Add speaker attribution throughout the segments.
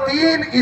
Speaker 1: 3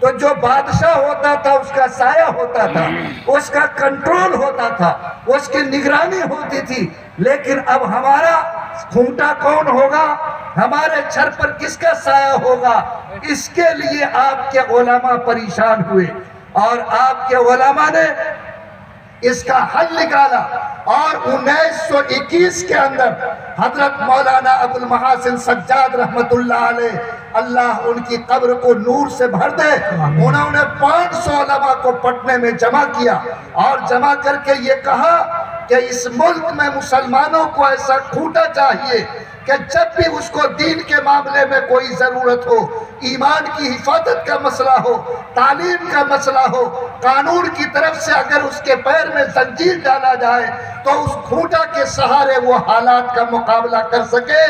Speaker 1: تو جو بادشاہ ہوتا تھا اس کا سایہ ہوتا تھا، اس کا کنٹرول ہوتا تھا، اس کی نگرانی ہوتی تھی. لیکن اب ہمارا کھوٹا کون ہوگا، ہمارے چھر پر کس کا سایہ ہوگا، اس کے لیے آپ کے علماء پریشان ہوئے اور آپ کے علماء نے اس کا حل نکالا. اور 1921 کے اندر حضرت مولانا ابو المحاسن سجاد رحمت اللہ علیہ، اللہ ان کی قبر کو نور سے بھر دے، انہوں نے 500 علماء کو پٹنے میں جمع کیا اور جمع کر کے یہ کہا کہ اس ملک میں مسلمانوں کو ایسا کھوٹا چاہیے کہ جب بھی اس کو دین کے معاملے میں کوئی ضرورت ہو، ایمان کی حفاظت کا مسئلہ ہو، تعلیم کا مسئلہ ہو، قانون کی طرف سے اگر اس کے پیر میں زنجیر ڈالا جائے تو اس کھوٹا کے سہارے وہ حالات کا مقابلہ کر سکے.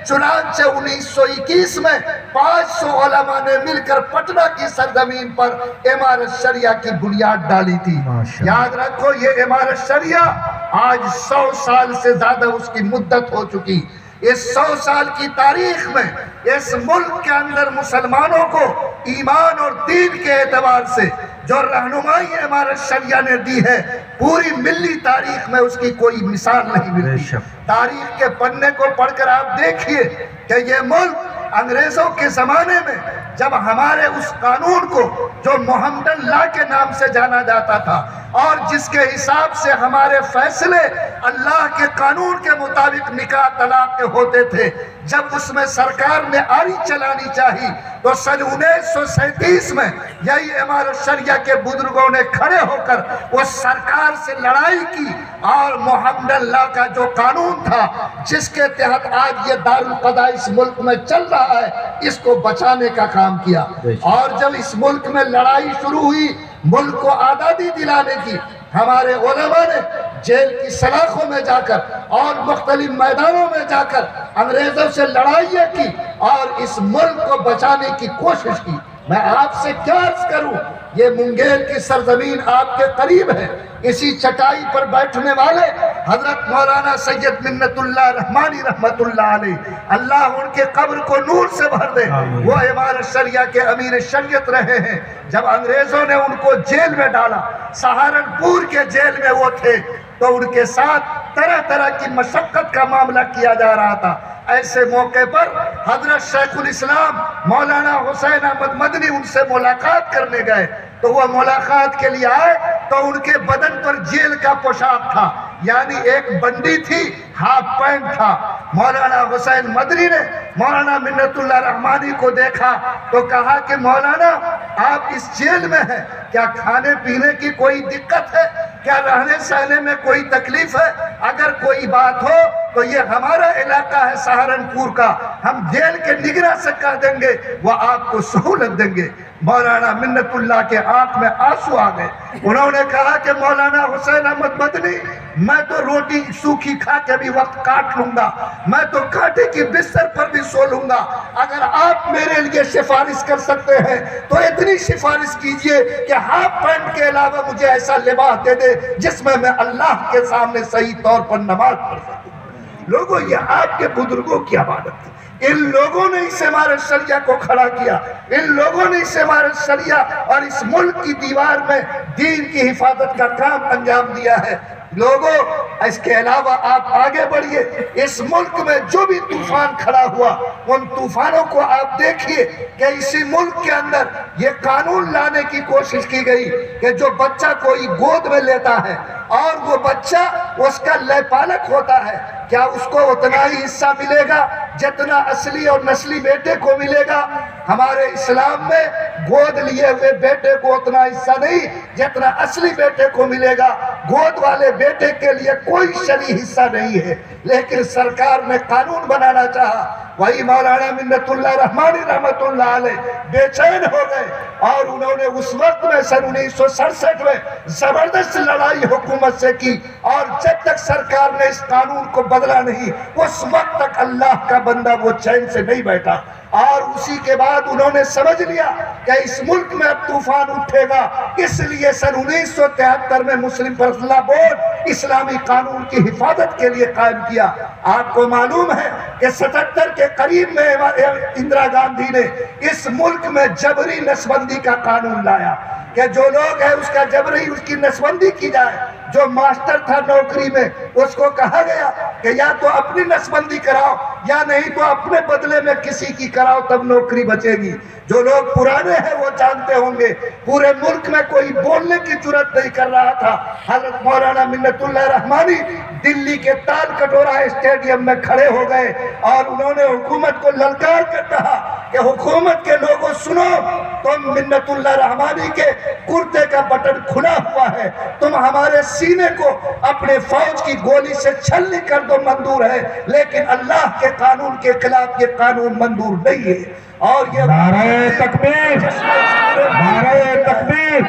Speaker 1: چنانچہ 1921 میں 500 علماء نے مل کر پٹنہ کی سرزمین پر امارت شریعہ کی بنیاد ڈالی تھی. یاد رکھو یہ امارت شریعہ آج 100 سال سے زیادہ اس کی مدت ہو چکی. اس 100 سال کی تاریخ میں اس ملک کے اندر مسلمانوں کو ایمان اور دین کے اعتبار سے جو رہنمائی امارت شریعہ نے دی ہے، پوری ملی تاریخ میں اس کی کوئی مثال نہیں ملتی. تاریخ کے پنے کو پڑھ کر آپ دیکھیے کہ یہ ملک انگریزوں کے زمانے میں جب ہمارے اس قانون کو جو محمدن لا کے نام سے جانا جاتا تھا اور جس کے حساب سے ہمارے فیصلے اللہ کے قانون کے مطابق نکاح طلاق کے ہوتے تھے، جب اس میں سرکار نے آری چلانی چاہی تو سن 1937 میں یہی امارت شریعہ کے بزرگوں نے کھڑے ہو کر وہ سرکار سے لڑائی کی اور محمدن لا کا جو قانون تھا جس کے تحت آج یہ دارالقضاء اس ملک میں چل رہا ہے، اس کو بچانے کا کام کیا. اور جب اس ملک میں لڑائی شروع ہوئی ملک کو آزادی دلانے کی، ہمارے علماء نے جیل کی سلاخوں میں جا کر اور مختلف میدانوں میں جا کر انگریزوں سے لڑائیاں کی اور اس ملک کو بچانے کی کوشش کی. میں آپ سے کیا عرض کروں، یہ منگیر کی سرزمین آپ کے قریب ہے. اسی چٹائی پر بیٹھنے والے حضرت مولانا سید منت اللہ رحمانی رحمت اللہ علیہ، اللہ ان کے قبر کو نور سے بھر دے، وہ امارت شریعہ کے امیر شریعت رہے ہیں. جب انگریزوں نے ان کو جیل میں ڈالا، سہارنپور کے جیل میں وہ تھے، تو ان کے ساتھ طرح طرح کی مشقت کا معاملہ کیا جا رہا تھا. ایسے موقع پر حضرت شیخ الاسلام مولانا حسین احمد مدنی ان سے ملاقات کرنے گئے. تو وہ ملاقات کے لیے آئے تو ان کے بدن پر جیل کا پوشاک تھا، یعنی ایک بنڈی تھی، ہاف پینٹ تھا. مولانا حسین مدنی نے مولانا منت اللہ رحمانی کو دیکھا تو کہا کہ مولانا آپ اس جیل میں ہیں، کیا کھانے پینے کی کوئی دقت ہے، کیا رہنے سہنے میں کوئی تکلیف ہے؟ اگر کوئی بات ہو تو یہ ہمارا علاقہ ہے سہارنپور کا، ہم جیل کے نگراں سے کہہ دیں گے، وہ آپ کو سہولت دیں گے. مولانا منت اللہ کے آنکھ میں آنسو آ گئے. انہوں نے کہا کہ مولانا حسین احمد مدنی، میں تو روٹی سوکھی کھا کے بھی وقت کاٹ لوں گا، میں تو کانٹے کی بستر پر بھی سو لوں گا. اگر آپ میرے لیے سفارش کر سکتے ہیں تو اتنی سفارش کیجئے کہ ہاف پینٹ کے علاوہ مجھے ایسا لباس دے دے جس میں میں اللہ کے سامنے صحیح طور پر نماز پڑھ سکوں. لوگوں، یہ آپ کے بزرگوں کی عبادت تھی. ان لوگوں نے اس امارت شریعہ کو کھڑا کیا، ان لوگوں نے اس امارت شریعہ اور اس ملک کی دیوار میں دین کی حفاظت کا کام انجام دیا ہے. لوگوں، اس کے علاوہ آپ آگے بڑھیے. اس ملک میں جو بھی طوفان کھڑا ہوا ان طوفانوں کو آپ دیکھیے کہ اسی ملک کے اندر یہ قانون لانے کی کوشش کی گئی کہ جو بچہ کوئی گود میں لیتا ہے اور وہ بچہ اس کا لے پالک ہوتا ہے، کیا اس کو اتنا ہی حصہ ملے گا جتنا اصلی اور نسلی بیٹے کو ملے گا؟ ہمارے اسلام میں گود لیے ہوئے بیٹے کو اتنا حصہ نہیں جتنا اصلی بیٹے کو ملے گا. گود والے بیٹے کے لیے کوئی شرعی حصہ نہیں ہے، لیکن سرکار نے قانون بنانا چاہا. وہی مولانا منت اللہ رحمانی رحمت اللہ علیہ بے چین ہو گئے اور انہوں نے اس وقت میں سن 1967 میں زبردست لڑائی حکومت سے کی، اور جب تک سرکار نے اس قانون کو بدلا نہیں اس وقت تک اللہ کا بندہ وہ چین سے نہیں بیٹھا. اور اسی کے بعد انہوں نے سمجھ لیا کہ اس ملک میں اب طوفان اٹھے گا، اس لیے سن 1973 میں مسلم پر مسلح بورڈ اسلامی قانون کی حفاظت کے لیے قائم کیا۔ آپ کو معلوم ہے کہ 77 کے قریب میں اندرا گاندھی نے اس ملک میں جبری نسبندی کا قانون لایا کہ جو لوگ ہیں اس کا جبری اس کی نسبندی کی جائے۔ جو ماسٹر تھا نوکری میں اس کو کہا گیا کہ یا تو اپنی نسبندی کراؤ یا نہیں تو اپنے بدلے میں کسی کی کراؤ، تب نوکری بچے گی۔ جو لوگ پرانے ہیں وہ جانتے ہوں گے پورے ملک میں کوئی بولنے کی جرات نہیں کر رہا تھا۔ حضرت مولانا منت اللہ رحمانی دلی کے تال کٹورا اسٹیڈیم میں کھڑے ہو گئے اور انہوں نے حکومت کو للکار کر کہا کہ حکومت کے لوگوں سنو، تم منت اللہ رحمانی کے کرتے کا بٹن کھلا ہوا ہے، تم ہمارے سینے کو اپنے فوج کی گولی سے چھلنی کر دو منظور ہے، لیکن اللہ کے قانون کے خلاف یہ قانون منظور نہیں ہے۔ اور یہ
Speaker 2: نعرہ تکبیر، نعرہ تکبیر،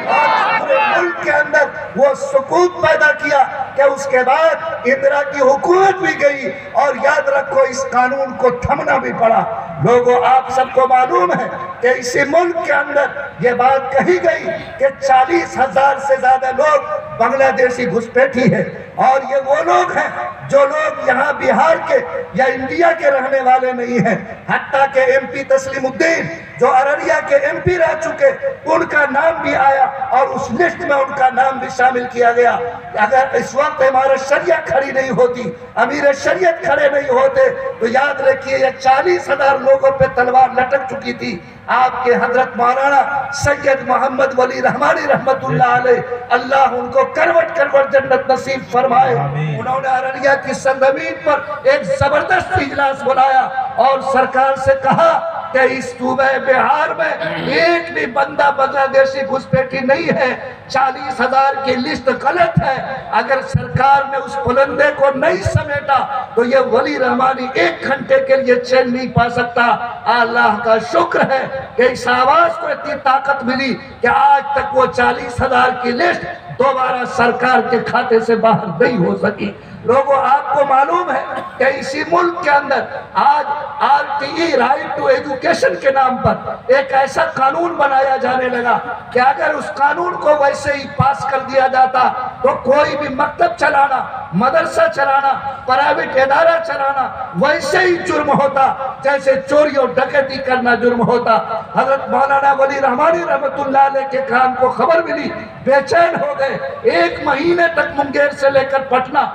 Speaker 1: پورے ملک کے اندر وہ سکوت پیدا کیا کہ اس کے بعد اندرا کی حکومت بھی گئی اور یاد رکھو اس قانون کو تھمنا بھی پڑا۔ لوگوں آپ سب کو معلوم ہے کہ اسی ملک کے اندر یہ بات کہی گئی کہ 40,000 سے زیادہ لوگ بنگلہ دیشی گھسپیٹھی ہیں، اور یہ وہ لوگ ہیں جو لوگ یہاں بہار کے یا انڈیا کے رہنے والے نہیں ہیں۔ حتیٰ کہ ایم پی تسلیم الدین جو ارریہ کے ایم پی رہ چکے ان کا نام بھی آیا اور اس لسٹ میں ان کا نام بھی شامل کیا گیا۔ اگر اس وقت امارت شریعہ کھڑی نہیں ہوتی، امیر شریعت کھڑے نہیں ہوتے تو یاد رکھیے یہ 40,000 لوگوں پہ تلوار لٹک چکی تھی۔ آپ کے حضرت مولانا سید محمد ولی رحمانی رحمت اللہ علیہ، اللہ ان کو کروٹ کروٹ جنت نصیب فرمائے، انہوں نے ارریہ کی سرزمین پر ایک زبردست اجلاس بلایا اور سرکار سے کہا کہ اس صوبہ بہار میں ایک بھی بندہ بنگلہ دیشی گھسپیٹھی نہیں ہے، 40,000 کی لسٹ غلط ہے۔ اگر سرکار نے اس پلندے کو نہیں سمیٹا تو یہ ولی رحمانی 1 گھنٹے کے لیے چین نہیں پا سکتا۔ اللہ کا شکر ہے کہ اس آواز کو اتنی طاقت ملی کہ آج تک وہ 40,000 کی لسٹ دوبارہ سرکار کے کھاتے سے باہر نہیں ہو سکی۔ لوگوں آپ کو معلوم ہے کہ اسی ملک کے اندر آج RTE رائٹ ٹو ایجوکیشن کے نام پر ایک ایسا قانون بنایا جانے لگا کہ اگر اس قانون کو ویسے ہی پاس کر دیا جاتا تو کوئی بھی مکتب چلانا، مدرسہ چلانا، پرائیویٹ ادارہ چلانا ویسے ہی جرم ہوتا جیسے چوری اور ڈکیتی کرنا جرم ہوتا۔ حضرت مولانا ولی رحمانی رحمت اللہ علیہ کے کان کو خبر ملی، بے چین ہو گئے، 1 مہینے تک منگیر سے لے کر پٹنہ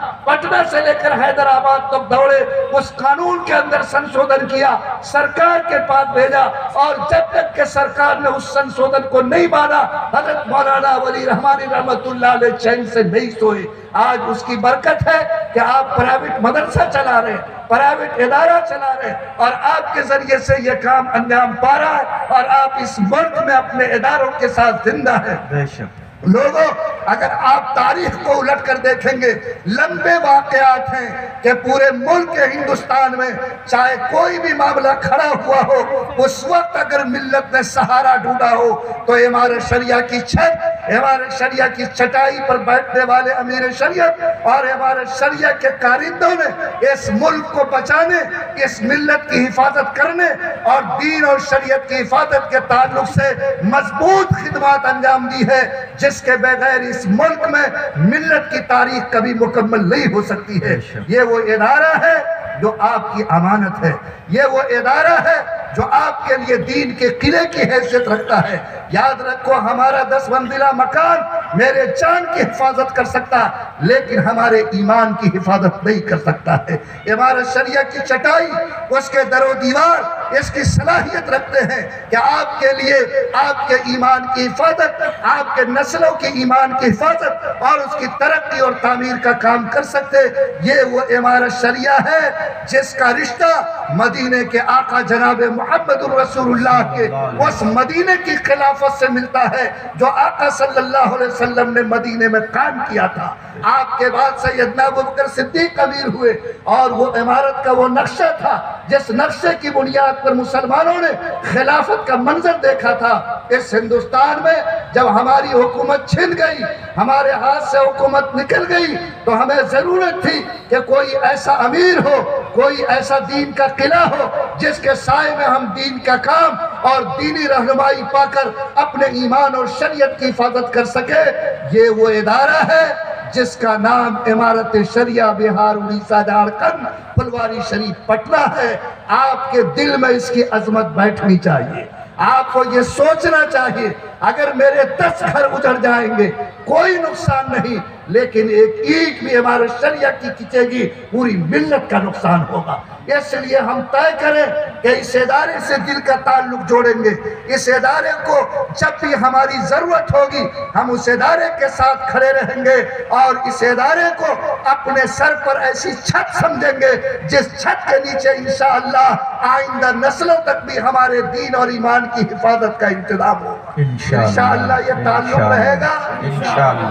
Speaker 1: سے لے کر حیدرآباد تک دوڑے، اس قانون کے اندر سنشودھن کیا، سرکار کے پاس بھیجا، اور جب تک کہ سرکار نے اس سنشودھن کو نہیں مانا حضرت مولانا ولی رحمانی رحمت اللہ علیہ چین سے نہیں سوئے۔ آج اس کی برکت ہے کہ آپ پرائیویٹ مدرسہ چلا رہے ہیں، پرائیویٹ ادارہ چلا رہے ہیں، اور آپ کے ذریعے سے یہ کام انجام پا رہا ہے اور آپ اس ملک میں اپنے اداروں کے ساتھ زندہ ہیں۔
Speaker 2: بے شک
Speaker 1: لوگوں اگر آپ تاریخ کو الٹ کر دیکھیں گے لمبے واقعات ہیں کہ پورے ملک ہندوستان میں چاہے کوئی بھی معاملہ کھڑا ہوا ہو اس وقت اگر ملت نے سہارا ڈھونڈا ہو تو امارت شریعہ کی چھت، امارت شریعہ کی چٹائی پر بیٹھنے والے امیر شریعت اور امارت شریعہ کے کارندوں نے اس ملک کو بچانے، اس ملت کی حفاظت کرنے اور دین اور شریعت کی حفاظت کے تعلق سے مضبوط خدمات انجام دی ہے، جس کے بغیر اس ملک میں ملت کی تاریخ کبھی مکمل نہیں ہو سکتی ہے۔ یہ وہ ادارہ ہے جو آپ کی امانت ہے، یہ وہ ادارہ ہے جو آپ کے لیے دین کے قلعے کی حیثیت رکھتا ہے۔ یاد رکھو ہمارا 10 منزلہ مکان میرے جان کی حفاظت کر سکتا لیکن ہمارے ایمان کی حفاظت نہیں کر سکتا ہے۔ امارت شریعہ کی چٹائی، اس کے در و دیوار اس کی صلاحیت رکھتے ہیں کہ آپ کے لیے آپ کے ایمان کی حفاظت، آپ کے نسلوں کی ایمان کی حفاظت اور اس کی ترقی اور تعمیر کا کام کر سکتے۔ یہ وہ امارت شریعہ ہے جس کا رشتہ مدینے کے آقا جناب محمد الرسول اللہ کے اس مدینے کی خلافت سے ملتا ہے جو آقا صلی اللہ علیہ وسلم نے مدینے میں قائم کیا تھا۔ آپ کے بعد سیدنا ابوبکر صدیق امیر ہوئے اور وہ عمارت کا وہ نقشہ تھا جس نقشے کی بنیاد پر مسلمانوں نے خلافت کا منظر دیکھا تھا۔ اس ہندوستان میں جب ہماری حکومت چھن گئی، ہمارے ہاتھ سے حکومت نکل گئی تو ہمیں ضرورت تھی کہ کوئی ایسا امیر ہو، کوئی ایسا دین کا قلعہ ہو جس کے سائے میں ہم دین کا کام اور دینی رہنمائی پا کر اپنے ایمان اور شریعت کی حفاظت کر سکے۔ یہ وہ ادارہ ہے جس کا نام امارت شریعہ بہار اڑیسہ جھارکھنڈ پھلواری شریف پٹنہ ہے، آپ کے دل میں اس کی عظمت بیٹھنی چاہیے۔ آپ کو یہ سوچنا چاہیے اگر میرے 10 گھر اجڑ جائیں گے کوئی نقصان نہیں، لیکن ایک اینٹ بھی امارت شریعہ کی کھنچے گی پوری ملت کا نقصان ہوگا۔ اس لیے ہم طے کریں کہ اس ادارے سے دل کا تعلق جوڑیں گے۔ اس ادارے کو جب بھی ہماری ضرورت ہوگی ہم اس ادارے کے ساتھ کھڑے رہیں گے، اور اس ادارے کو اپنے سر پر ایسی چھت سمجھیں گے جس چھت کے نیچے انشاءاللہ آئندہ نسلوں تک بھی ہمارے دین اور ایمان کی حفاظت کا انتظام ہوگا۔ انشاءاللہ یہ تعلق رہے گا،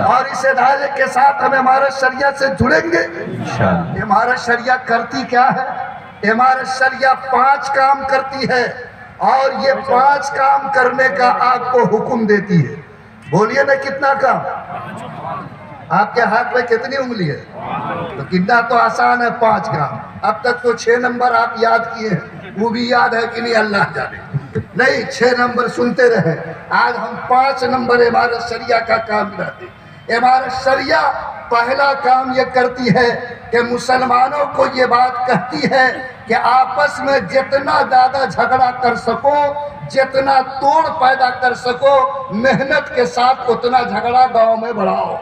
Speaker 1: اور اس ادارے کے ساتھ ہم امارت شریعہ سے جڑیں گے۔ امارت شریعہ کرتی کیا ہے؟ امارت شریعہ 5 کام کرتی ہے، اور یہ 5 کام کرنے کا آپ کو حکم دیتی ہے۔ بولیے نا کتنا کام؟ آپ کے ہاتھ میں کتنی انگلی ہے؟ تو گننا تو آسان ہے 5 کام۔ اب تک تو 6 نمبر آپ یاد کیے ہیں، وہ بھی یاد ہے کہ نہیں اللہ جانے، نہیں 6 نمبر سنتے رہے۔ آج ہم 5 نمبر امارت شریعہ کا کام کرتے۔ امارت شریعہ پہلا کام یہ کرتی ہے کہ مسلمانوں کو یہ بات کہتی ہے کہ آپس میں جتنا زیادہ جھگڑا کر سکو، جتنا توڑ پیدا کر سکو، محنت کے ساتھ اتنا جھگڑا گاؤں میں بڑھاؤ۔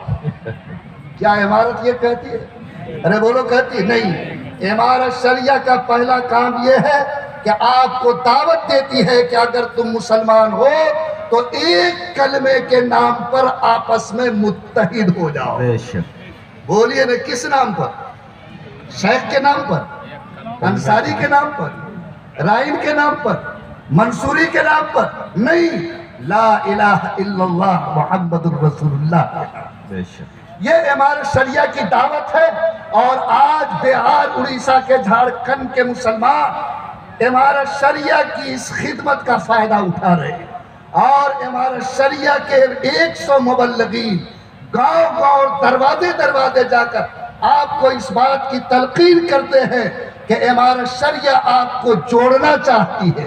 Speaker 1: کیا عمارت یہ کہتی ہے؟ ارے بولو کہتی نہیں۔ عمارت شریعہ کا پہلا کام یہ ہے کہ آپ کو دعوت دیتی ہے کہ اگر تم مسلمان ہو تو ایک کلمے کے نام پر آپس میں متحد ہو جاؤ۔ بولیے نا کس نام پر؟ شیخ کے نام پر، انصاری کے نام پر، رائن کے نام پر، منصوری کے نام پر نہیں، لا الہ الا اللہ محمد الرسول اللہ۔ یہ امارت شریعہ کی دعوت ہے، اور آج بہار اڑیسہ کے جھارکھنڈ کے مسلمان امارت شریعہ کی اس خدمت کا فائدہ اٹھا رہے ہیں، اور امارت شریعہ کے 100 مبلغین گاؤں گاؤں دروازے دروازے جا کر آپ کو اس بات کی تلقین کرتے ہیں کہ امارت شریعہ آپ کو جوڑنا چاہتی ہے۔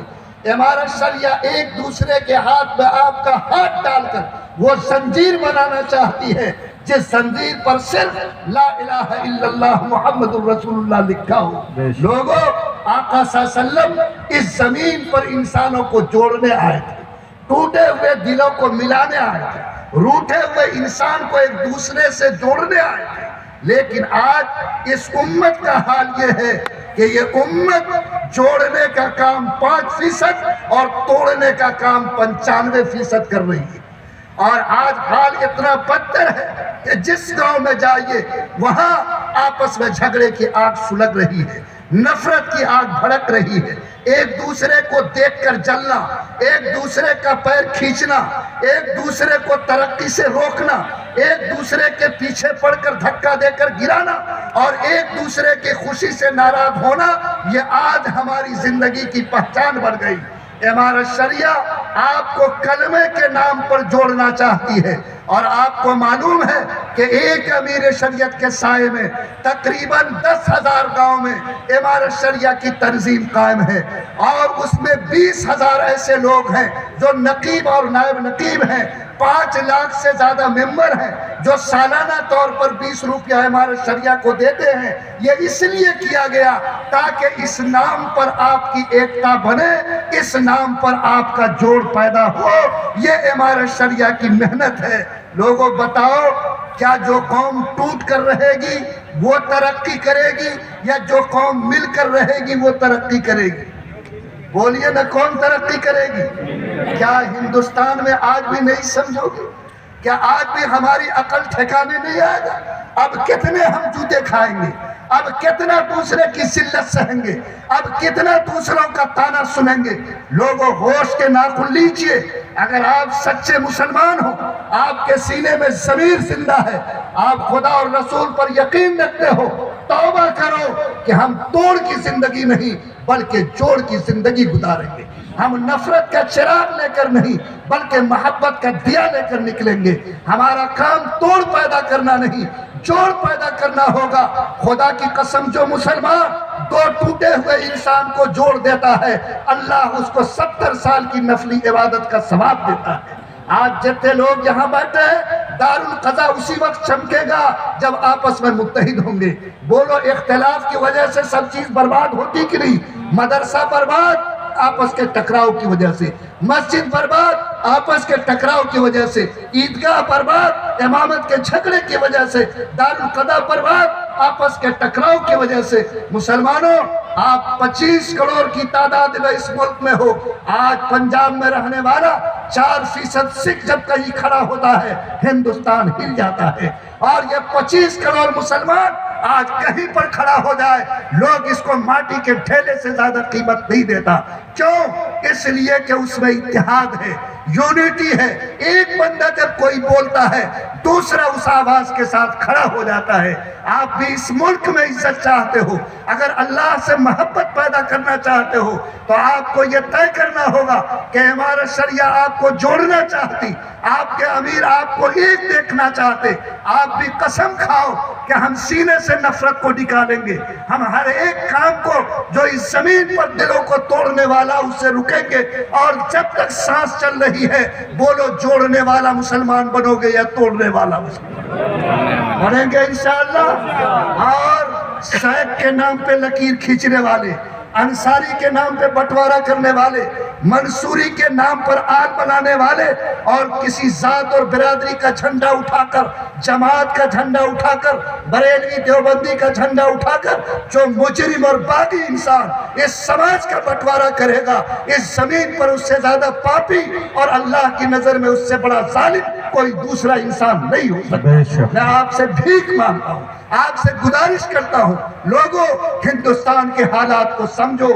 Speaker 1: امارت شریعہ ایک دوسرے کے ہاتھ میں آپ کا ہاتھ ڈال کر وہ زنجیر بنانا چاہتی ہے جس زنجیر پر صرف لا الہ الا اللہ محمد الرسول اللہ لکھا ہو۔ لوگوں، آقا صلی اللہ علیہ وسلم اس زمین پر انسانوں کو جوڑنے آئے تھے، ٹوٹے ہوئے دلوں کو ملانے آئے تھے، روٹھے ہوئے انسان کو ایک دوسرے سے جوڑنے آئے تھے۔ لیکن آج اس امت کا حال یہ ہے کہ یہ امت جوڑنے کا کام 5% اور توڑنے کا کام 95% کر رہی ہے۔ اور آج حال اتنا بدتر ہے کہ جس گاؤں میں جائیے وہاں آپس میں جھگڑے کی آگ سلگ رہی ہے، نفرت کی آگ بھڑک رہی ہے، ایک دوسرے کو دیکھ کر جلنا، ایک دوسرے کا پیر کھینچنا، ایک دوسرے کو ترقی سے روکنا، ایک دوسرے کے پیچھے پڑ کر دھکا دے کر گرانا، اور ایک دوسرے کی خوشی سے ناراض ہونا، یہ آج ہماری زندگی کی پہچان بن گئی۔ امارت شریعہ آپ کو کلمے کے نام پر جوڑنا چاہتی ہے، اور آپ کو معلوم ہے کہ ایک امیر شریعت کے سائے میں تقریباً 10,000 گاؤں میں امارت شریعہ کی تنظیم قائم ہے، اور اس میں 20,000 ایسے لوگ ہیں جو نقیب اور نائب نقیب ہیں، 5 لاکھ سے زیادہ ممبر ہیں جو سالانہ طور پر 20 روپیہ امارت شریعہ کو دیتے ہیں۔ یہ اس لیے کیا گیا تاکہ اس نام پر آپ کی ایکتا بنے، اس نام پر آپ کا جوڑ پیدا ہو۔ یہ امارت شریعہ کی محنت ہے۔ لوگوں بتاؤ، کیا جو قوم ٹوٹ کر رہے گی وہ ترقی کرے گی، یا جو قوم مل کر رہے گی وہ ترقی کرے گی؟ بولیے نا کون ترقی کرے گی؟ کیا ہندوستان میں آج بھی نہیں سمجھو گے؟ کیا آج بھی ہماری عقل ٹھکانے نہیں آئے گا؟ اب کتنے ہم جوتے کھائیں گے؟ اب کتنا دوسرے کی ذلت سہیں گے؟ اب کتنا دوسروں کا تانا سنیں گے؟ لوگوں، ہوش کے ناخن لیجئے۔ اگر آپ سچے مسلمان ہو، آپ کے سینے میں ضمیر زندہ ہے، آپ خدا اور رسول پر یقین رکھتے ہو، توبہ کرو کہ ہم توڑ کی زندگی نہیں بلکہ جوڑ کی زندگی گزاریں گے۔ ہم نفرت کا چراغ لے کر نہیں بلکہ محبت کا دیا لے کر نکلیں گے۔ ہمارا کام توڑ پیدا کرنا نہیں، جوڑ پیدا کرنا ہوگا۔ خدا کی قسم، جو مسلمان 2 ٹوٹے ہوئے انسان کو جوڑ دیتا ہے، اللہ اس کو 70 سال کی نفلی عبادت کا ثواب دیتا ہے۔ آج جتنے لوگ یہاں بیٹھے ہیں دارالقضا اسی وقت چمکے گا جب آپس میں متحد ہوں گے. بولو اختلاف کی وجہ سے سب چیز برباد ہوتی کہ نہیں؟ مدرسہ برباد آپس کے ٹکراؤ کی وجہ سے، مسجد برباد آپس کے ٹکراؤ کی وجہ سے، عیدگاہ برباد امامت کے جھگڑے کی وجہ سے، دارالقضا برباد آپس کے ٹکراؤ کی وجہ سے. مسلمانوں، آپ 25 کروڑ کی تعداد میں اس ملک میں ہو. آج پنجاب میں رہنے والا 4% سکھ جب کہیں کھڑا ہوتا ہے ہندوستان ہل جاتا ہے. اور یہ 25 کروڑ مسلمان آج کہیں پر کھڑا ہو جائے لوگ اس کو ماٹی کے ڈھیلے سے زیادہ قیمت نہیں دیتا. کیوں؟ اس لیے کہ اس میں اتحاد ہے، یونٹی ہے. ایک بندہ جب کوئی بولتا ہے دوسرا اس آواز کے ساتھ کھڑا ہو جاتا ہے. آپ بھی اس ملک میں عزت چاہتے ہو، اگر اللہ سے محبت پیدا کرنا چاہتے ہو تو آپ کو یہ طے کرنا ہوگا کہ امارت شریعہ آپ کو جوڑنا چاہتی، آپ کے امیر آپ کو ایک دیکھنا چاہتے. آپ بھی قسم کھاؤ کہ ہم سینے سے نفرت کو نکالیں گے. ہم ہر ایک کام کو جو اس زمین پر دلوں کو توڑنے والا اس سے رکیں گے. اور جب تک سانس چل رہی ہے بولو جوڑنے والا مسلمان بنو گے یا توڑنے والا مسلمان بنیں گے انشاءاللہ. اور شیخ کے نام پہ لکیر کھینچنے والے، انصاری کے نام پہ بٹوارہ کرنے والے، منصوری کے نام پر آگ بنانے والے اور کسی ذات اور برادری کا جھنڈا اٹھا کر، جماعت کا جھنڈا اٹھا کر، بریلوی دیوبندی کا جھنڈا اٹھا کر جو مجرم اور باغی انسان اس سماج کا بٹوارہ کرے گا اس زمین پر اس سے زیادہ پاپی اور اللہ کی نظر میں اس سے بڑا ظالم کوئی دوسرا انسان نہیں ہو سکتا. میں آپ سے بھیک مانگتا ہوں، آپ سے گزارش کرتا ہوں، لوگوں ہندوستان کے حالات کو سمجھو،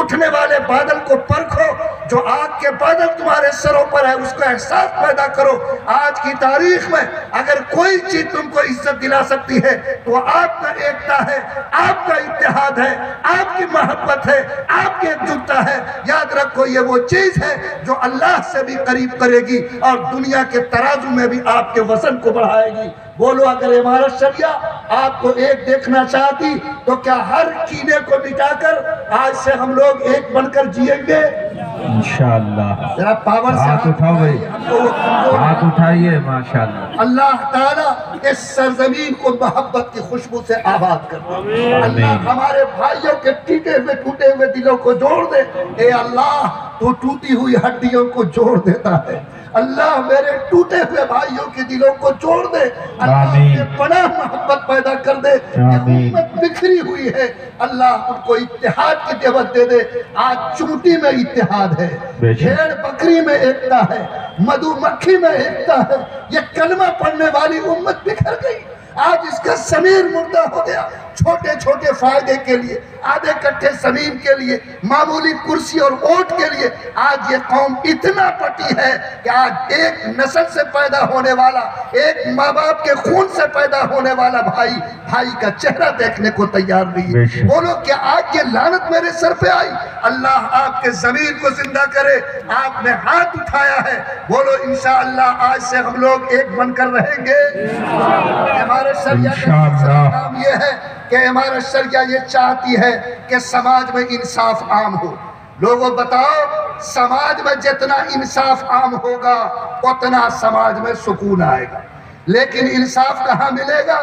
Speaker 1: اٹھنے والے بادل کو پرکھو، جو آگ کے بادل تمہارے سروں پر ہے اس کو احساس پیدا کرو. آج کی تاریخ میں اگر کوئی چیز تم کو عزت دلا سکتی ہے تو آپ کا ایکتا ہے، آپ کا اتحاد ہے، آپ کی محبت ہے، آپ کی ایکجٹتا ہے. یاد رکھو یہ وہ چیز ہے جو اللہ سے بھی قریب کرے گی اور دنیا کے ترازو میں بھی آپ کے وزن کو بڑھائے گی. بولو اگر امارت شریعہ آپ کو ایک دیکھنا چاہتی تو کیا ہر کینے کو مٹا کر آج سے ہم لوگ ایک بن کر جیئیں گے؟
Speaker 2: انشاءاللہ.
Speaker 1: ذرا پاور سے
Speaker 2: ہاتھ اٹھاؤ بھائی، ہاتھ اٹھائیے. ماشاءاللہ.
Speaker 1: اللہ تعالیٰ اس سرزمین کو محبت کی خوشبو سے آباد کر دے. اللہ ہمارے بھائیوں کے ٹوٹے ہوئے دلوں کو جوڑ دے. اے اللہ تو ٹوٹی ہوئی ہڈیوں کو جوڑ دیتا ہے. اللہ میرے ٹوٹے ہوئے بھائیوں کے دلوں کو جوڑ دے. اللہ کے پناہ محبت پیدا کر دے. یہ امت بکھری ہوئی ہے، اللہ ان کو اتحاد کی دعوت دے دے. آج چونٹی میں اتحاد ہے، بھیڑ بکری میں ایکتا ہے، مدھو مکھی میں ایکتا ہے. یہ کلمہ پڑھنے والی امت بکھر گئی. آج اس کا ضمیر مردہ ہو گیا. چھوٹے چھوٹے فائدے کے لیے، آدھے کٹھے زمین کے لیے، معمولی کرسی اور ووٹ کے لیے آج یہ قوم اتنا پٹی ہے کہ آج ایک نسل سے پیدا ہونے والا، ایک ماں باپ کے خون سے پیدا ہونے والا بھائی کا چہرہ دیکھنے کو تیار نہیں ہے. بولو کہ آج یہ لعنت میرے سر پہ آئی؟ اللہ آپ کے ضمیر کو زندہ کرے. آپ نے ہاتھ اٹھایا ہے، بولو انشاءاللہ آج سے ہم لوگ ایک بن کر رہیں گے. ہمارے شریعہ کا نام یہ ہے کہ امارت شریعہ یہ چاہتی ہے کہ سماج میں انصاف عام ہو. لوگوں بتاؤ، سماج میں جتنا انصاف عام ہوگا اتنا سماج میں سکون آئے گا. لیکن انصاف کہاں ملے گا؟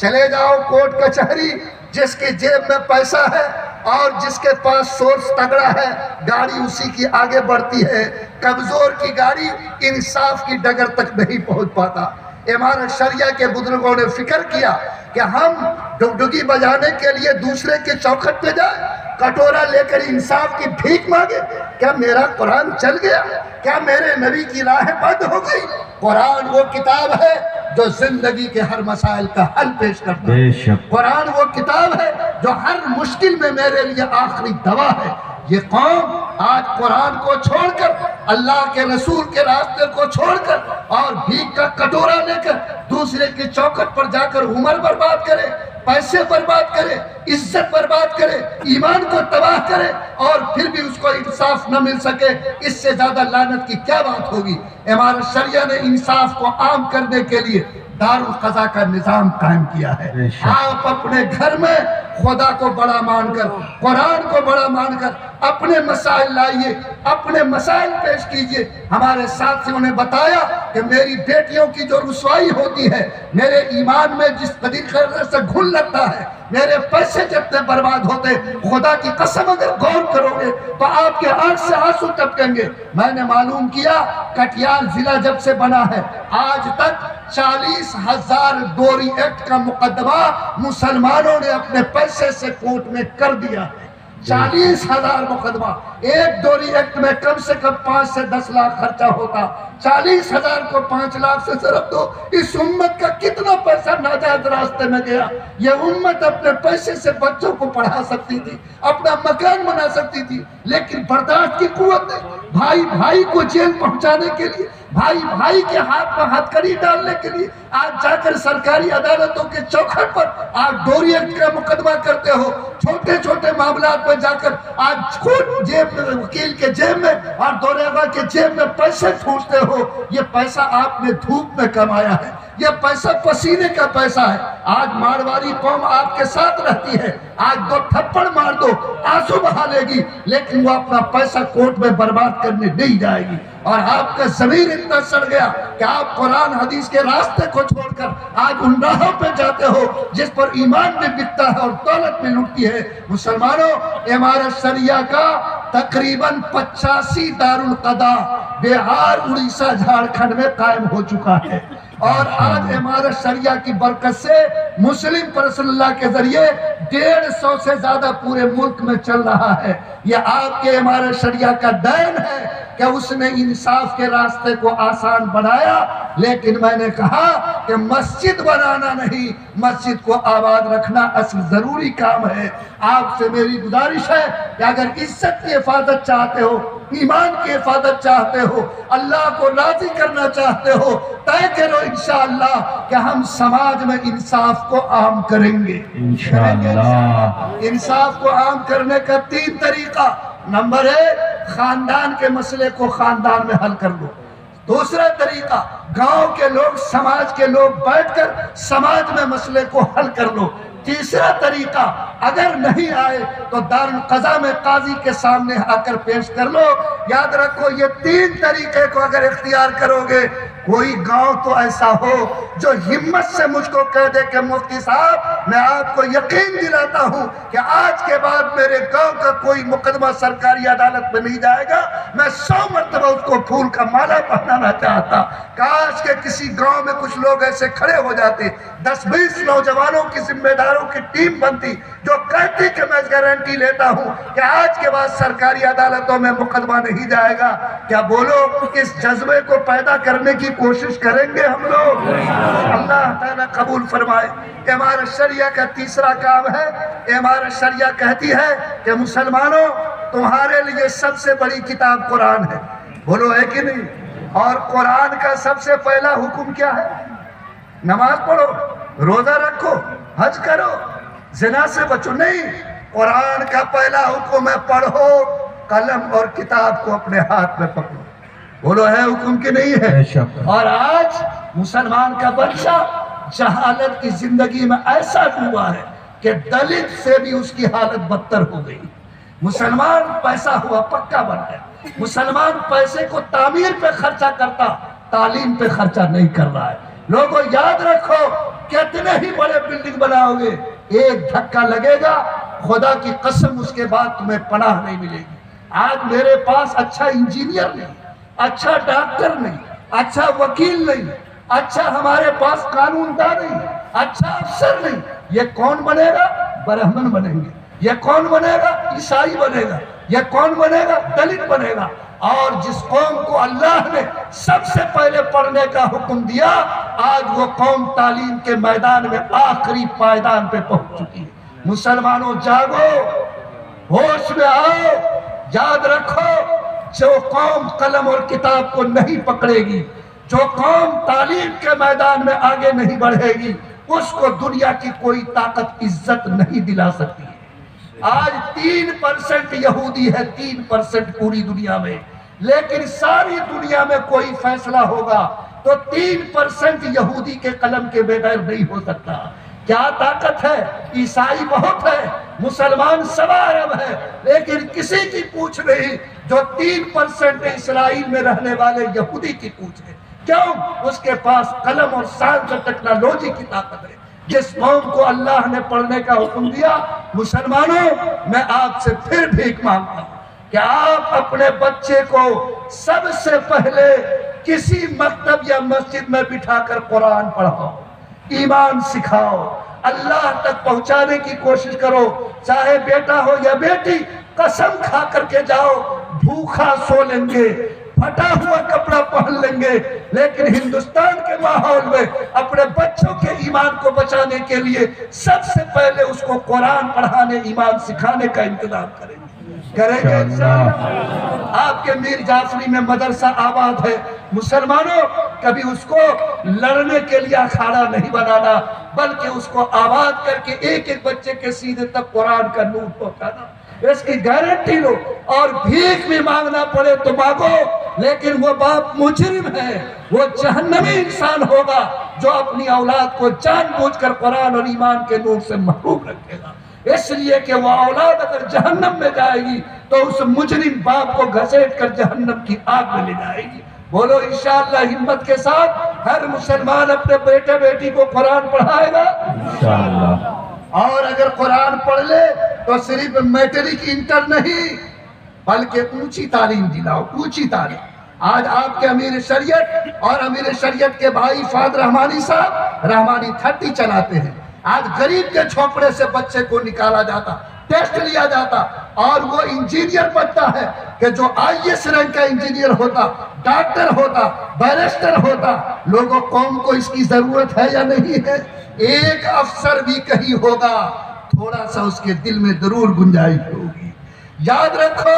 Speaker 1: چلے جاؤ کوٹ کچہری، جس کی جیب میں پیسہ ہے اور جس کے پاس سورس تگڑا ہے گاڑی اسی کی آگے بڑھتی ہے. کمزور کی گاڑی انصاف کی ڈگر تک نہیں پہنچ پاتا. امارت شریعہ کے بزرگوں نے فکر کیا کہ ہم ڈگڈگی بجانے کے لیے دوسرے کے چوکھٹ پہ جائیں، کٹورا لے کر انصاف کی بھیک مانگے. کیا میرا قرآن چل گیا؟ کیا میرے نبی کی راہ بند ہو گئی؟ قرآن وہ کتاب ہے جو زندگی کے ہر مسائل کا حل پیش کرتا ہے. قرآن وہ کتاب ہے جو ہر مشکل میں میرے لیے آخری دوا ہے. یہ قوم آج قرآن کو چھوڑ کر، اللہ کے رسول کے راستے کو چھوڑ کر اور بھیک کا کٹورا لے کر دوسرے کی چوکھٹ پر جا کر عمر برباد کرے، پیسے برباد کرے، عزت برباد کرے، ایمان کو تباہ کرے اور پھر بھی اس کو انصاف نہ مل سکے، اس سے زیادہ لعنت کی کیا بات ہوگی؟ امارت شریعہ نے انصاف کو عام کرنے کے لیے دارالقضا کا نظام قائم کیا ہے. آپ اپنے گھر میں خدا کو بڑا مان کر، قرآن کو بڑا مان کر اپنے مسائل لائیے، اپنے مسائل پیش کیجئے۔ ہمارے ساتھیوں نے بتایا کہ میری بیٹیوں کی جو رسوائی ہوتی ہے، میرے ایمان میں جس طریقے سے گھل لگتا ہے، میرے پیسے جتنے برباد ہوتے، خدا کی قسم اگر غور کرو گے تو آپ کے آنکھ سے آنسو ٹپکیں گے۔ میں نے معلوم کیا کٹیہار ضلع جب سے بنا ہے آج تک 40,000 ڈوری ایکٹ کا مقدمہ مسلمانوں نے اپنے پیسے سے کورٹ میں کر دیا ہے۔ 40,000 مقدمہ، ایک ڈوری ایکٹ میں کم سے کم 5 سے 10 لاکھ خرچہ ہوتا، 40,000 کو 5 لاکھ سے ضرب دو، اس امت کا کتنا پیسہ ناجائز راستے میں گیا۔ یہ امت اپنے پیسے سے بچوں کو پڑھا سکتی تھی، اپنا مکان بنا سکتی تھی، لیکن برداشت کی قوت نہیں۔ بھائی بھائی کو جیل پہنچانے کے لیے، بھائی بھائی کے ہاتھ میں ہتھکڑی ڈالنے کے لیے آج جا کر سرکاری عدالتوں کے چوکھٹ پر آج ڈوری ایکٹ کا مقدمہ کرتے ہو، چھوٹے چھوٹے معاملات میں جا کر آج خود جیب میں، وکیل کے جیب میں اور داروغہ کے جیب میں پیسے ٹھونستے ہو۔ یہ پیسہ آپ نے دھوپ میں کمایا ہے، یہ پیسہ پسینے کا پیسہ ہے۔ آج مارواڑی قوم آپ کے ساتھ رہتی ہے، آج 2 تھپڑ مار دو آنسو بہا لے گی، لیکن وہ اپنا پیسہ کورٹ میں برباد کرنے نہیں جائے گی۔ اور آپ کا ضمیر اتنا سڑ گیا کہ آپ قرآن حدیث کے راستے کو چھوڑ کر آج ان راہوں پہ جاتے ہو جس پر ایمان بھی بکتا ہے اور دولت بھی لٹتی ہے۔ مسلمانوں، امارت شریعہ کا تقریباً 85 دارالقضاء بہار، اڑیسہ، جھارکھنڈ میں قائم ہو چکا ہے، اور آج امارت شریعہ کی برکت سے مسلم پرسنل لا کے ذریعے 150 سے زیادہ پورے ملک میں چل رہا ہے۔ یہ آپ کے امارت شریعہ کا دین ہے کہ اس نے انصاف کے راستے کو آسان بنایا، لیکن میں نے کہا کہ مسجد بنانا نہیں، مسجد کو آباد رکھنا اصل ضروری کام ہے۔ آپ سے میری گزارش ہے کہ اگر عزت کی حفاظت چاہتے ہو، ایمان کی حفاظت چاہتے ہو، اللہ کو راضی کرنا چاہتے ہو، طے کرو انشاءاللہ کہ ہم سماج میں انصاف کو عام کریں گے۔
Speaker 2: انشاءاللہ
Speaker 1: انصاف کو عام کرنے کا 3 طریقہ۔ نمبر 1، خاندان کے مسئلے کو خاندان میں حل کر دو۔ دوسرا طریقہ، گاؤں کے لوگ، سماج کے لوگ بیٹھ کر سماج میں مسئلے کو حل کر لو۔ تیسرا طریقہ، اگر نہیں آئے تو دارالقضاء میں قاضی کے سامنے آ کر پیش کر لو۔ یاد رکھو یہ 3 طریقے کو اگر اختیار کرو گے، کوئی گاؤں تو ایسا ہو جو ہمت سے مجھ کو کہہ دے کہ مفتی صاحب میں آپ کو یقین دلاتا ہوں کہ آج کے بعد میرے گاؤں کا کوئی مقدمہ سرکاری عدالت میں نہیں جائے گا، میں 100 مرتبہ اس کو پھول کا مالا پہنانا چاہتا۔ کاش کہ کسی گاؤں میں کچھ لوگ ایسے کھڑے ہو جاتے، 10-20 نوجوانوں کی ذمہ داروں کی ٹیم بنتی جو کہتی کہ میں گارنٹی لیتا ہوں کہ آج کے بعد سرکاری عدالتوں میں مقدمہ نہیں جائے گا۔ کیا بولو اس جذبے کو پیدا کرنے کی کوشش کریں گے ہم لوگ؟ اللہ تعالیٰ قبول فرمائے۔ امارت شریعہ کا تیسرا کام ہے، امارت شریعہ کہتی ہے کہ مسلمانوں تمہارے لیے سب سے بڑی کتاب قرآن ہے، بولو ہے کہ نہیں؟ اور قرآن کا سب سے پہلا حکم کیا ہے؟ نماز پڑھو، روزہ رکھو، حج کرو، زنا سے بچو نہیں۔ قرآن کا پہلا حکم ہے پڑھو، قلم اور کتاب کو اپنے ہاتھ میں پکڑو، بولو ہے حکم کہ نہیں ہے؟ اور آج مسلمان کا بچہ جہالت کی زندگی میں ایسا ڈوبا ہے کہ دلت سے بھی اس کی حالت بدتر ہو گئی۔ مسلمان پیسہ ہوا پکا بن گیا، مسلمان پیسے کو تعمیر پہ خرچہ کرتا، تعلیم پہ خرچہ نہیں کر رہا ہے۔ لوگوں یاد رکھو، کتنے ہی بڑے بلڈنگ بناؤ گے، ایک دھکا لگے گا، خدا کی قسم اس کے بعد تمہیں پناہ نہیں ملے گی۔ آج میرے پاس اچھا انجینئر نہیں، اچھا ڈاکٹر نہیں، اچھا وکیل نہیں، اچھا ہمارے پاس قانون داں نہیں، اچھا افسر نہیں۔ یہ کون بنے گا؟ برہمن بنیں گے۔ یہ کون بنے گا؟ عیسائی بنے گا۔ یہ کون بنے گا؟ دلت بنے گا۔ اور جس قوم کو اللہ نے سب سے پہلے پڑھنے کا حکم دیا، آج وہ قوم تعلیم کے میدان میں آخری پائیدان پہ پہنچ چکی ہے۔ مسلمانوں جاگو، ہوش میں آؤ، یاد رکھو، جو قوم قلم اور کتاب کو نہیں پکڑے گی، جو قوم تعلیم کے میدان میں آگے نہیں بڑھے گی، اس کو دنیا کی کوئی طاقت عزت نہیں دلا سکتی ہے۔ آج 3% یہودی ہے، 3% پوری دنیا میں، لیکن ساری دنیا میں کوئی فیصلہ ہوگا تو 3% یہودی کے قلم کے بغیر نہیں ہو سکتا۔ کیا طاقت ہے؟ عیسائی بہت ہے، مسلمان 1.25 ارب ہے، لیکن کسی کی پوچھ نہیں جو 3% اسرائیل میں رہنے والے یہودی کی پوچھ ہے۔ کیوں؟ اس کے پاس قلم اور سائنس اور ٹیکنالوجی کی طاقت ہے۔ جس قوم کو اللہ نے پڑھنے کا حکم دیا، مسلمانوں میں آپ سے پھر بھیک مانگتا ہوں کہ آپ اپنے بچے کو سب سے پہلے کسی مکتب یا مسجد میں بٹھا کر قرآن پڑھاؤ، ایمان سکھاؤ، اللہ تک پہنچانے کی کوشش کرو۔ چاہے بیٹا ہو یا بیٹی، قسم کھا کر کے جاؤ، بھوکا سو لیں گے، پھٹا ہوا کپڑا پہن لیں گے، لیکن ہندوستان کے ماحول میں اپنے بچوں کے ایمان کو بچانے کے لیے سب سے پہلے اس کو قرآن پڑھانے، ایمان سکھانے کا انتظام کریں گے انشاءاللہ۔ آپ کے میر جعفری میں مدرسہ آباد ہے، مسلمانوں کبھی اس کو لڑنے کے لیے اکھاڑا نہیں بنانا، بلکہ اس کو آباد کر کے ایک ایک بچے کے سینے تک قرآن کا نور پہنچانا، اس کی گارنٹی لو۔ اور بھیک بھی مانگنا پڑے تو مانگو، لیکن وہ باپ مجرم ہے، وہ جہنمی انسان ہوگا جو اپنی اولاد کو جان بوجھ کر قرآن اور ایمان کے نور سے محروم رکھے گا، اس لیے کہ وہ اولاد اگر جہنم میں جائے گی تو اس مجرم باپ کو گھسیٹ کر جہنم کی آگ میں لے جائے گی۔ بولو انشاءاللہ ہمت کے ساتھ ہر مسلمان اپنے بیٹے بیٹی کو قرآن پڑھائے گا
Speaker 2: انشاءاللہ۔
Speaker 1: اور اگر قرآن پڑھ لے تو صرف میٹرک انٹر نہیں بلکہ اونچی تعلیم دلاؤ، اونچی تعلیم۔ آج آپ کے امیر شریعت اور امیر شریعت کے بھائی فہد رحمانی صاحب رحمانی 30 چلاتے ہیں۔ آج غریب کے جھونپڑے سے بچے کو نکالا جاتا، ٹیسٹ لیا جاتا، اور وہ انجینئر بنتا ہے کہ جو IAS رینک کا انجینئر ہوتا، ڈاکٹر ہوتا، بیرسٹر ہوتا۔ لوگوں قوم کو اس کی ضرورت ہے یا نہیں ہے؟ ایک افسر بھی کہیں ہوگا، تھوڑا سا اس کے دل میں ضرور گنجائش ہوگی۔ یاد رکھو،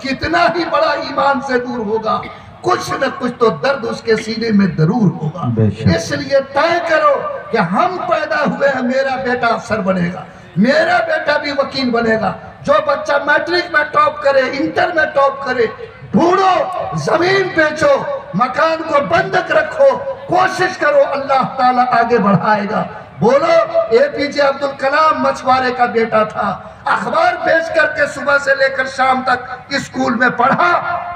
Speaker 1: کتنا ہی بڑا ایمان سے دور ہوگا، کچھ نہ کچھ تو درد اس کے سینے میں ضرور ہوگا۔ اس لیے طے کرو کہ ہم پیدا ہوئے ہیں، میرا بیٹا افسر بنے گا، میرا بیٹا بھی وکیل بنے گا۔ جو بچہ میٹرک میں ٹاپ کرے، انٹر میں ٹاپ کرے، ڈھونڈو، زمین بیچو، مکان کو بندک رکھو، کوشش کرو، اللہ تعالیٰ آگے بڑھائے گا۔ بولو، APJ عبد الکلام مچھوارے کا بیٹا تھا، اخبار بیچ کر کے صبح سے لے کر شام تک اسکول میں پڑھا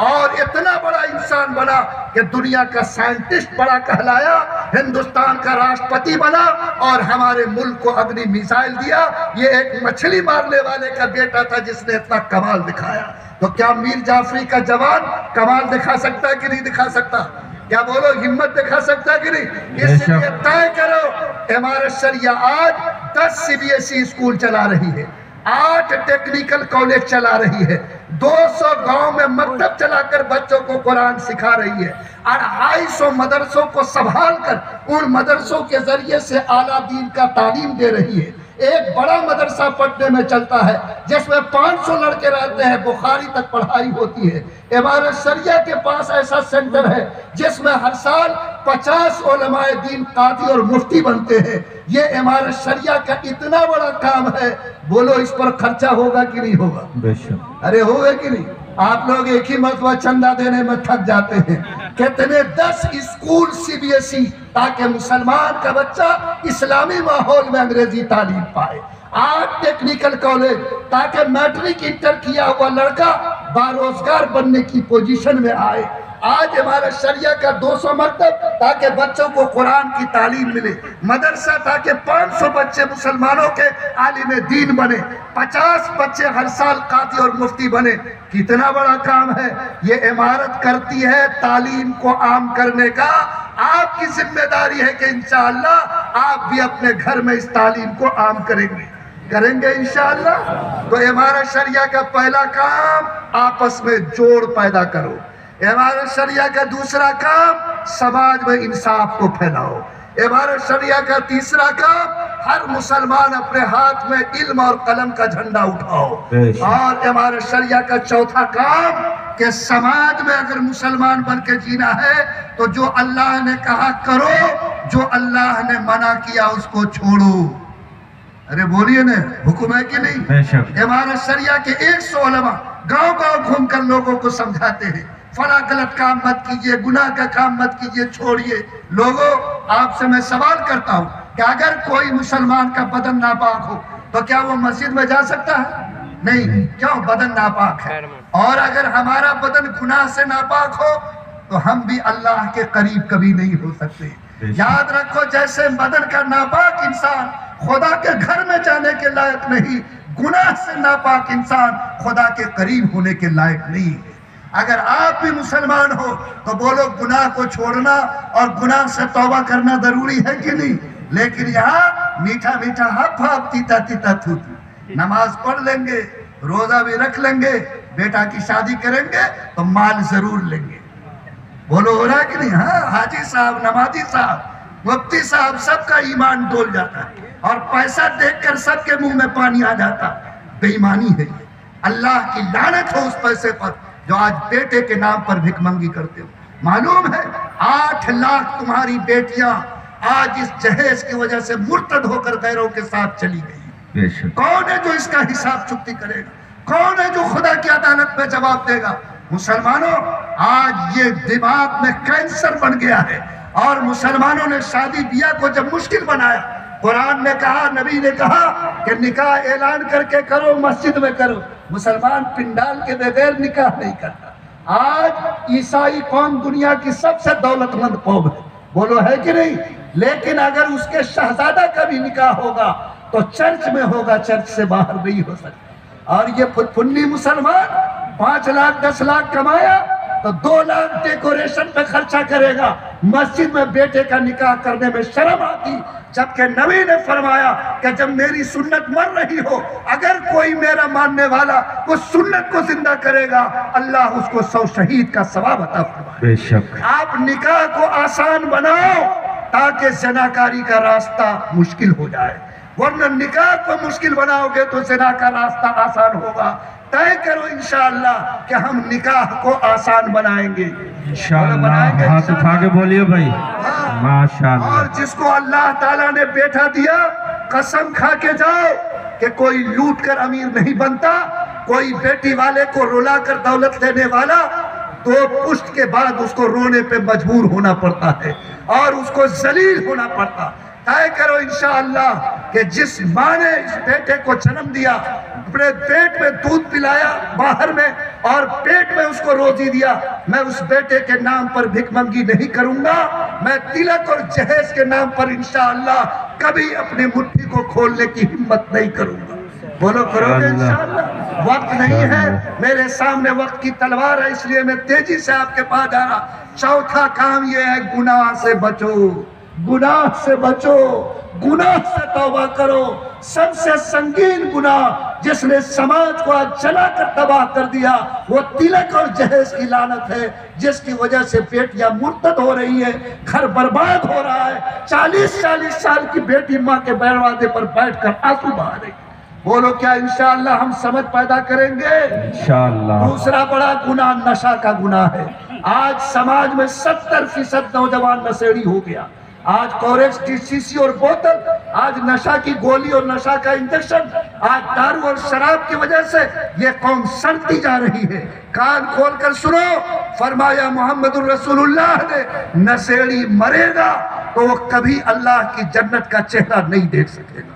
Speaker 1: اور اتنا بڑا انسان بنا کہ دنیا کا سائنٹسٹ بڑا کہلایا، ہندوستان کا راشٹرپتی بنا اور ہمارے ملک کو اگنی میزائل دیا۔ یہ ایک مچھلی مارنے والے کا بیٹا تھا جس نے اتنا کمال دکھایا۔ تو کیا میر جعفری کا جوان کمال دکھا سکتا ہے کہ نہیں دکھا سکتا؟ کیا بولو، ہمت دکھا سکتا ہے کہ نہیں؟ اس لیے طے کرو، امارت شریعہ آج 10 CBSE اسکول چلا رہی ہے، 8 ٹیکنیکل کالج چلا رہی ہے، 200 گاؤں میں مکتب چلا کر بچوں کو قرآن سکھا رہی ہے، 250 مدرسوں کو سنبھال کر ان مدرسوں کے ذریعے سے اعلیٰ دین کا تعلیم دے رہی ہے۔ ایک بڑا مدرسہ پٹنے میں چلتا ہے جس میں 500 لڑکے رہتے ہیں، بخاری تک پڑھائی ہوتی ہے۔ امارت شریعہ کے پاس ایسا سینٹر ہے جس میں ہر سال 50 علماء دین قاضی اور مفتی بنتے ہیں۔ یہ امارت شریعہ کا اتنا بڑا کام ہے، بولو اس پر خرچہ ہوگا کہ نہیں ہوگا؟
Speaker 2: بے شک۔
Speaker 1: ارے ہوگا کہ نہیں؟ آپ لوگ ایک ہی مرتبہ چندہ دینے میں تھک جاتے ہیں، کتنے 10 اسکول CBSE تاکہ مسلمان کا بچہ اسلامی ماحول میں انگریزی تعلیم پائے، 8 ٹیکنیکل کالج تاکہ میٹرک انٹر کیا ہوا لڑکا باروزگار بننے کی پوزیشن میں آئے۔ آج ہمارا شریعہ کا 200 مکتب تاکہ بچوں کو قرآن کی تعلیم ملے، مدرسہ تاکہ 500 بچے مسلمانوں کے عالم دین بنے، 50 بچے ہر سال قاضی اور مفتی بنے۔ کتنا بڑا کام ہے یہ امارت کرتی ہے تعلیم کو عام کرنے کا۔ آپ کی ذمہ داری ہے کہ انشاءاللہ آپ بھی اپنے گھر میں اس تعلیم کو عام کریں گے انشاءاللہ۔ تو امارت شریعہ کا پہلا کام آپس میں جوڑ پیدا کرو۔ امارت شریعہ کا دوسرا کام سماج میں انصاف کو پھیلاؤ۔ امارت شریعہ کا تیسرا کام ہر مسلمان اپنے ہاتھ میں علم اور قلم کا جھنڈا اٹھاؤ۔ اور امارت شریعہ کا چوتھا کام کہ سماج میں اگر مسلمان بن کے جینا ہے تو جو اللہ نے کہا کرو، جو اللہ نے منع کیا اس کو چھوڑو۔ ارے بولیے نا، حکم ہے کہ نہیں؟ امارت شریعہ کے 100 علماء گاؤں گاؤں گھوم کر لوگوں کو سمجھاتے ہیں، فلاں غلط کام مت کیجئے، گناہ کا کام مت کیجئے، چھوڑیے۔ لوگوں، آپ سے میں سوال کرتا ہوں، کہ اگر کوئی مسلمان کا بدن ناپاک ہو تو کیا وہ مسجد میں جا سکتا ہے؟ نہیں. کیوں؟ بدن ناپاک ہے. اور اگر ہمارا بدن گناہ سے ناپاک ہو تو ہم بھی اللہ کے قریب کبھی نہیں ہو سکتے. یاد رکھو جیسے بدن کا ناپاک انسان خدا کے گھر میں جانے کے لائق نہیں، گناہ سے ناپاک انسان خدا کے قریب ہونے کے لائق نہیں ہے. اگر آپ بھی مسلمان ہو تو بولو گناہ کو چھوڑنا اور گناہ سے توبہ کرنا ضروری ہے کہ نہیں؟ لیکن یہاں میٹھا میٹھا ہپ ہپ تیتا تیتا تھو تھو. نماز پڑھ لیں گے، روزہ بھی رکھ لیں گے، بیٹا کی شادی کریں گے تو مال ضرور لیں گے. بولو ہو رہا کہ نہیں؟ ہاں، حاجی صاحب، نمازی صاحب، مفتی صاحب، سب کا ایمان ڈول جاتا ہے اور پیسہ دیکھ کر سب کے منہ میں پانی آ جاتا. بے ایمانی ہے. اللہ کی لعنت ہو اس پیسے پر جو آج بیٹے کے نام پر بھک منگی کرتے ہو. معلوم ہے 8 لاکھ تمہاری بیٹیاں آج اس جہیز کی وجہ سے مرتد ہو کر غیروں کے ساتھ چلی گئی. کون ہے جو اس کا حساب چکتی کرے گا؟ کون ہے جو خدا کی عدالت میں جواب دے گا؟ مسلمانوں، آج یہ دماغ میں کینسر بن گیا ہے اور مسلمانوں نے شادی بیاہ کو جب مشکل بنایا، قرآن نے کہا، نبی نے کہا کہ نکاح اعلان کر کے کرو، مسجد میں کرو. مسلمان پنڈال کے بغیر نکاح نہیں کرتا. آج عیسائی قوم دنیا کی سب سے دولت مند قوم ہے. بولو ہے کہ نہیں؟ لیکن اگر اس کے شہزادہ کا بھی نکاح ہوگا تو چرچ میں ہوگا، چرچ سے باہر نہیں ہو سکتا. اور یہ پنی مسلمان 5 لاکھ 10 لاکھ کمایا تو 2 لاکھ ڈیکوریشن پہ خرچہ کرے گا. مسجد میں بیٹے کا نکاح کرنے میں شرم آتی، جبکہ نبی نے فرمایا کہ جب میری سنت مر رہی ہو، اگر کوئی میرا ماننے والا وہ سنت کو زندہ کرے گا، اللہ اس کو 100 شہید کا ثواب عطا فرمائے.
Speaker 2: بے شک.
Speaker 1: آپ نکاح کو آسان بناؤ تاکہ زناکاری کا راستہ مشکل ہو جائے، ورنہ نکاح کو مشکل بناؤ گے تو زنا کا راستہ آسان ہوگا. طے کرو انشاءاللہ کہ ہم نکاح کو آسان بنائیں گے.
Speaker 2: انشاءاللہ. ہاتھ اٹھا کے بولیے بھائی. ماشاءاللہ.
Speaker 1: اور جس کو اللہ تعالیٰ نے بیٹا دیا، قسم کھا کے جاؤ کہ کوئی لوٹ کر امیر نہیں بنتا. کوئی بیٹی والے کو رلا کر دولت لینے والا 2 پشت کے بعد اس کو رونے پہ مجبور ہونا پڑتا ہے اور اس کو ذلیل ہونا پڑتا. طے کرو انشاءاللہ کہ جس ماں نے اس بیٹے کو جنم دیا، اپنے پیٹ میں دودھ پلایا باہر میں اور پیٹ میں اس کو روزی دیا، میں اس بیٹے کے نام پر بھک منگی نہیں کروں گا. میں تلک اور جہیز کے نام پر انشاءاللہ کبھی اپنی مٹھی کو کھولنے کی ہمت نہیں کروں گا. بولو کرو گے انشاءاللہ؟ وقت نہیں ہے، میرے سامنے وقت کی تلوار ہے، اس لیے میں تیزی سے آپ کے پاس جا رہا. چوتھا کام یہ ہے، گناہ سے بچو. گناہ سے بچو، گناہ سے توبہ کرو. سب سے سنگین گناہ جس نے سماج کو آج جلا کر تباہ کر دیا وہ تلک اور جہیز کی لعنت ہے، جس کی وجہ سے بیٹیاں مرتد ہو رہی ہیں، گھر برباد ہو رہا ہے. 40 سال کی بیٹی ماں کے دروازے پر بیٹھ کر آنسو بہا رہی. بولو کیا انشاءاللہ ہم سمجھ پیدا کریں گے؟
Speaker 2: انشاءاللہ.
Speaker 1: دوسرا بڑا گناہ نشہ کا گناہ ہے. آج سماج میں 70% نوجوان نشیڑی ہو گیا. آج کوریکس کی شیشی اور بوتل، آج نشہ کی گولی اور نشہ کا انجیکشن، آج دارو اور شراب کی وجہ سے یہ قوم سڑتی جا رہی ہے. کان کھول کر سنو، فرمایا محمد الرسول اللہ نے، نشیڑی مرے گا تو وہ کبھی اللہ کی جنت کا چہرہ نہیں دیکھ سکے گا.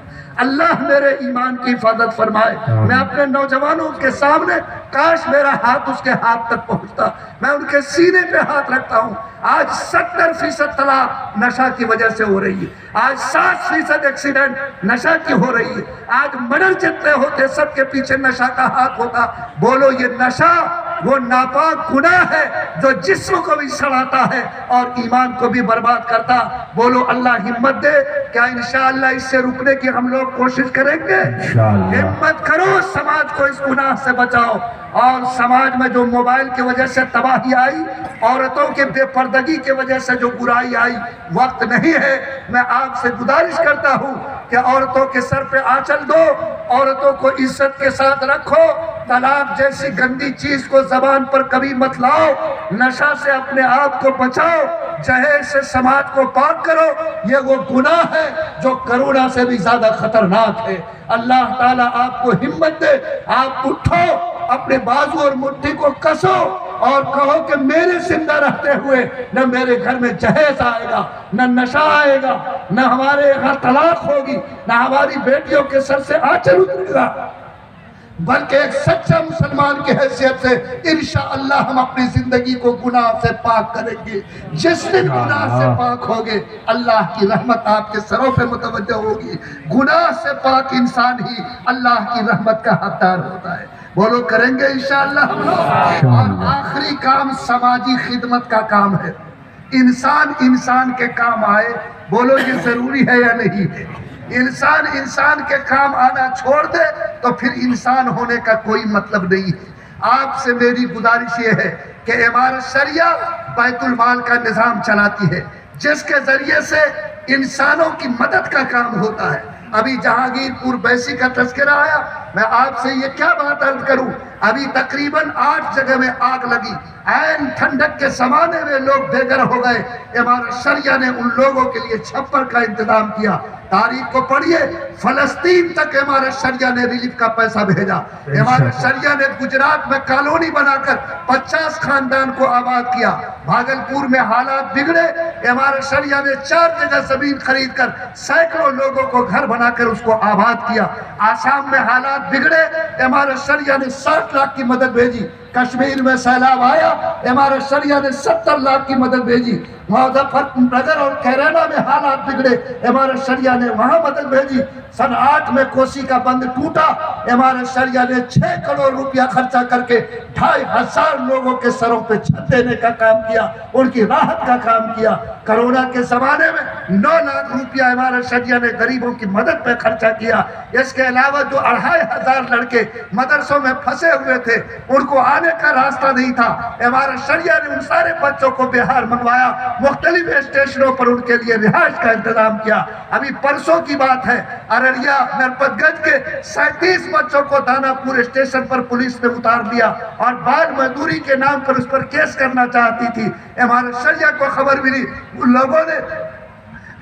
Speaker 1: اللہ میرے ایمان کی حفاظت فرمائے. میں اپنے نوجوانوں کے سامنے، کاش میرا ہاتھ اس کے ہاتھ تک پہنچتا، میں ان کے سینے پہ ہاتھ رکھتا ہوں. آج 70% طلاق نشہ کی وجہ سے ہو رہی ہے. آج 60% ایکسیڈنٹ نشہ کی ہو رہی ہے. آج مرڈر جتنے ہوتے سب کے پیچھے نشہ کا ہاتھ ہوتا. بولو یہ نشہ وہ ناپاک گناہ ہے جو جسم کو بھی سڑاتا ہے اور ایمان کو بھی برباد کرتا. بولو اللہ ہمت دے. کیا انشاءاللہ اس سے رکنے کی ہم لوگ کوشش کریں گے؟ ہمت کرو، سماج کو اس گناہ سے بچاؤ. اور سماج میں جو موبائل کی وجہ سے تباہی آئی، عورتوں کے بے پردگی کی وجہ سے جو برائی آئی، وقت نہیں ہے. میں آپ سے گزارش کرتا ہوں کہ عورتوں کے سر پہ آنچل دو، عورتوں کو عزت کے ساتھ رکھو. طلاق جیسی گندی چیز کو زبان پر کبھی مت لاؤ. نشہ سے اپنے آپ کو بچاؤ. جہیز سے سماج کو پاک کرو. یہ وہ گناہ ہے جو کرونا سے بھی زیادہ خطرناک ہے. اللہ تعالیٰ آپ کو ہمت دے. آپ اٹھو، اپنے بازو اور مٹھی کو کسو اور کہو کہ میرے زندہ رہتے ہوئے نہ میرے گھر میں جہیز آئے گا، نہ نشہ آئے گا، نہ ہمارے یہاں طلاق ہوگی، نہ ہماری بیٹیوں کے سر سے آنچل اترے گا، بلکہ ایک سچا مسلمان کی حیثیت سے انشاءاللہ ہم اپنی زندگی کو گناہ سے پاک کریں گے۔ جس دن گناہ سے پاک ہوگے اللہ کی رحمت آپ کے سروں پہ متوجہ ہوگی۔ گناہ سے پاک انسان ہی اللہ کی رحمت کا حقدار ہوتا ہے۔ بولو کریں گے انشاءاللہ ہم لوگ۔ اور آخری کام سماجی خدمت کا کام ہے۔ انسان کے کام آئے، بولو یہ ضروری ہے یا نہیں ہے؟ انسان کے کام آنا چھوڑ دے تو پھر انسان ہونے کا کوئی مطلب نہیں ہے۔ آپ سے میری گزارش یہ ہے کہ امارت شریعہ بیت المال کا نظام چلاتی ہے جس کے ذریعے سے انسانوں کی مدد کا کام ہوتا ہے۔ ابھی جہانگیر پور بیسی کا تذکرہ آیا، میں آپ سے یہ کیا بات عرض کروں، ابھی تقریباً 8 جگہ میں آگ لگی، عین ٹھنڈک کے زمانے میں لوگ بے گھر ہو گئے۔ امارت شریعہ نے ان لوگوں کے لیے چھپر کا انتظام کیا۔ تاریخ کو پڑھیے، فلسطین تک امارت شریعہ نے ریلیف کا پیسہ بھیجا۔ امارت شریعہ نے گجرات میں کالونی بنا کر 50 خاندان کو آباد کیا۔ بھاگلپور میں حالات بگڑے، امارت شریعہ نے 4 جگہ زمین خرید کر سینکڑوں لوگوں کو گھر بنا کر اس کو آباد کیا۔ آسام میں حالات بگڑے، امارت شریعہ نے 60 لاکھ کی مدد بھیجی۔ کشمیر میں سیلاب آیا، امارت شریعہ نے 70 لاکھ کی مدد بھیجی۔ مظفر نگر اور کیرالہ میں حالات بگڑے، امارت شریعہ نے وہاں مدد بھیجی۔ سن 8 میں کوسی کا بند ٹوٹا، امارت شریعہ نے 6 کروڑ روپیہ خرچہ کر کے 2500 لوگوں کے سروں پہ چھت دینے کا کام کیا، ان کی راحت کا کام کیا۔ کرونا کے زمانے میں 9 لاکھ روپیہ امارت شریعہ نے غریبوں کی مدد پہ خرچہ کیا۔ اس کے علاوہ جو 2500 لڑکے مدرسوں میں پھنسے ہوئے تھے، ان کو آنے کا راستہ نہیں تھا، امارت شریعہ نے ان سارے بچوں کو بہار منگوایا، مختلف اسٹیشنوں پر ان کے لیے رہائش کا انتظام کیا۔ ابھی پرسوں کی بات ہے، ارریہ نرپت گنج کے 37 بچوں کو دانا پور اسٹیشن پر پولیس نے اتار دیا اور بال مزدوری کے نام پر اس پر کیس کرنا چاہتی تھی۔ امارت شریعہ کو خبر ملی، ان لوگوں نے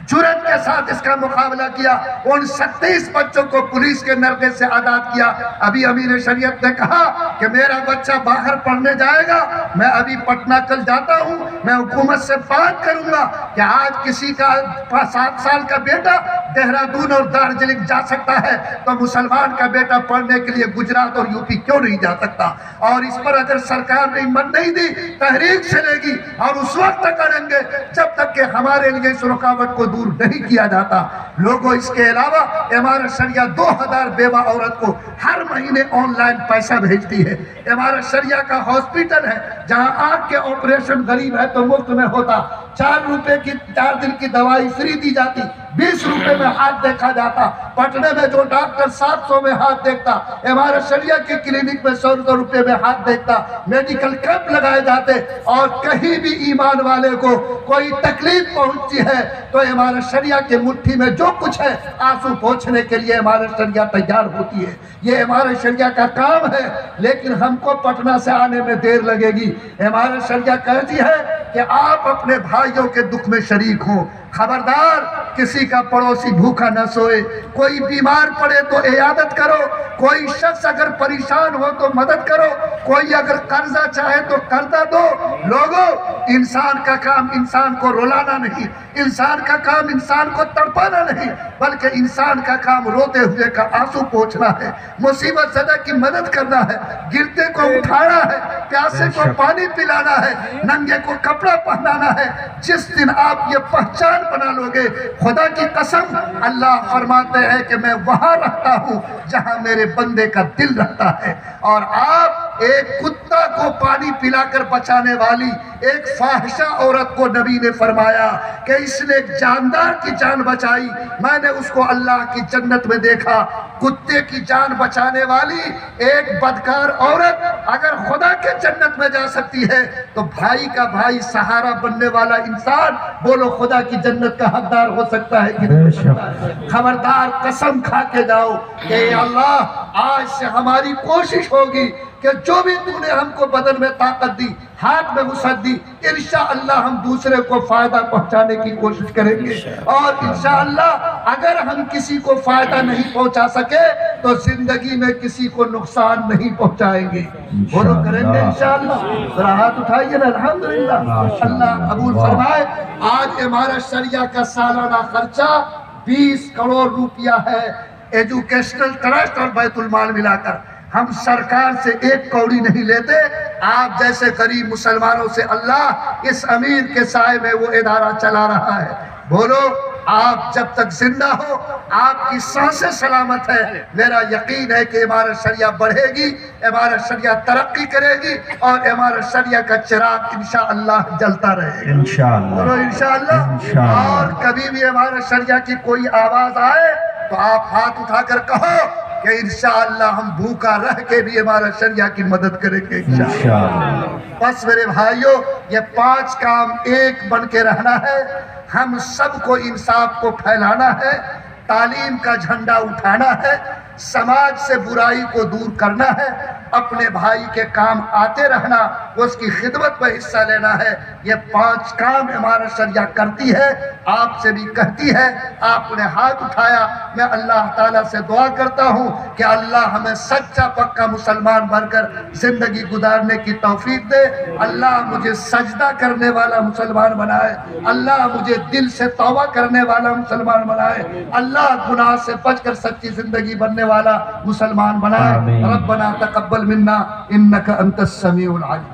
Speaker 1: جرات کے ساتھ اس کا مقابلہ کیا، ان 37 بچوں کو پولیس کے نرغے سے آزاد کیا۔ ابھی امیر شریعت نے کہا کہ میرا بچہ باہر پڑھنے جائے گا، میں ابھی پٹنہ کل جاتا ہوں، میں حکومت سے بات کروں گا کہ آج کسی کا 7 سال کا بیٹا دہرادون اور دارجلنگ جا سکتا ہے تو مسلمان کا بیٹا پڑھنے کے لیے گجرات اور یوپی کیوں نہیں جا سکتا؟ اور اس پر اگر سرکار نے ہمت نہیں دی، تحریک چلے گی اور اس وقت تک اڑیں گے جب تک کہ ہمارے لیے اس رکاوٹ کو دور نہیں کیا جاتا۔ لوگوں اس کے علاوہ امارت شریعہ 2000 بیوہ عورت کو ہر مہینے آن لائن پیسہ بھیجتی ہے۔ امارت شریعہ کا ہاسپٹل ہے جہاں آنکھ کے آپریشن غریب ہے تو مفت میں ہوتا، 4 روپے کی 4 دن کی دوائی فری دی جاتی، 20 روپے میں ہاتھ دیکھا جاتا۔ پٹنے میں جو ڈاکٹر 700 میں ہاتھ دیکھتا، امارت شریعہ کی کلینک میں 100 روپے میں ہاتھ دیکھتا۔ میڈیکل کیمپ لگائے جاتے اور کہیں بھی ایمان والے کو کوئی تکلیف پہنچتی ہے تو امارت شریعہ کے مٹھی میں جو کچھ ہے آنسو پوچھنے کے لیے امارت شریعہ تیار ہوتی ہے۔ یہ امارت شریعہ کا کام ہے، لیکن ہم کو پٹنہ سے آنے میں دیر لگے گی۔ امارت شریعہ کہتی ہے کہ آپ اپنے بھائیوں کے دکھ میں شریک ہوں۔ خبردار کسی کا پڑوسی بھوکا نہ سوئے، کوئی بیمار پڑے تو عیادت کرو، کوئی شخص اگر پریشان ہو تو مدد کرو، کوئی اگر قرضہ چاہے تو قرضہ دو۔ لوگوں، انسان کا کام انسان کو رلانا نہیں، انسان کا کام انسان کو تڑپانا نہیں، بلکہ انسان کا کام روتے ہوئے کا آنسو پوچھنا ہے، مصیبت زدہ کی مدد کرنا ہے، گرتے کو اٹھانا ہے، پیاسے کو پانی پلانا ہے، ننگے کو کپڑا پہنانا ہے۔ جس دن آپ یہ پہچان بنا لوگے، خدا کی قسم اللہ فرماتے ہیں کہ میں وہاں رہتا ہوں جہاں میرے بندے کا دل رہتا ہے۔ اور آپ ایک کتا کو پانی پلا کر بچانے والی ایک فاحشہ عورت کو نبی نے فرمایا کہ اس نے ایک جاندار کی جان بچائی، میں نے اس کو اللہ کی جنت میں دیکھا۔ کتے کی جان بچانے والی ایک بدکار عورت اگر خدا کے جنت میں جا سکتی ہے تو بھائی کا بھائی سہارا بننے والا انسان بولو خدا کی جنت کا حقدار ہو سکتا ہے کہ نہیں ہو سکتا ہے؟ خبردار قسم کھا کے جاؤ کہ اے اللہ آج سے ہماری کوشش ہوگی کہ جو بھی تو نے ہم کو بدن میں طاقت دی، ہاتھ میں وسعت دی، انشاءاللہ ہم دوسرے کو فائدہ پہنچانے کی کوشش کریں گے۔ اور انشاءاللہ اگر ہم کسی کو فائدہ نہیں پہنچا سکے تو زندگی میں کسی کو نقصان نہیں پہنچائیں گے. بولو کریں گے انشاءاللہ. ذرا ہاتھ اٹھائیے نا. الحمدللہ. اللہ قبول فرمائے. آج امارت شریعہ کا سالانہ خرچہ 20 کروڑ روپیہ ہے. ایجوکیشنل ٹرسٹ اور بیت المال ملا کر ہم سرکار سے 1 کوڑی نہیں لیتے. آپ جیسے غریب مسلمانوں سے اللہ اس امیر کے سائے میں وہ ادارہ چلا رہا ہے. بولو آپ جب تک زندہ ہو آپ کی سانسیں سلامت ہے. میرا یقین ہے کہ امارت شریعہ بڑھے گی, امارت شریعہ ترقی کرے گی اور امارت شریعہ کا چراغ انشاءاللہ جلتا رہے گا.
Speaker 2: انشاءاللہ.
Speaker 1: بولو انشاءاللہ. اور کبھی بھی امارت شریعہ کی کوئی آواز آئے تو آپ ہاتھ اٹھا کر کہو کہ انشاءاللہ ہم بھوکا رہ کے بھی امارت شریعہ کی مدد کریں گے انشاءاللہ. بس میرے بھائیوں, یہ 5 کام ایک بن کے رہنا ہے. ہم سب کو انصاف کو پھیلانا ہے, تعلیم کا جھنڈا اٹھانا ہے, سماج سے برائی کو دور کرنا ہے, اپنے بھائی کے کام آتے رہنا, اس کی خدمت میں حصہ لینا ہے. یہ 5 کام امارت شریعہ کرتی ہے, آپ سے بھی کہتی ہے. آپ نے ہاتھ اٹھایا, میں اللہ تعالیٰ سے دعا کرتا ہوں کہ اللہ ہمیں سچا پکا مسلمان بن کر زندگی گزارنے کی توفیق دے. اللہ مجھے سجدہ کرنے والا مسلمان بنائے. اللہ مجھے دل سے توبہ کرنے والا مسلمان بنائے. اللہ گناہ سے بچ کر سچی زندگی بننے والا مسلمان بنائے. ربنا تقبل منا انك انت السميع العليم.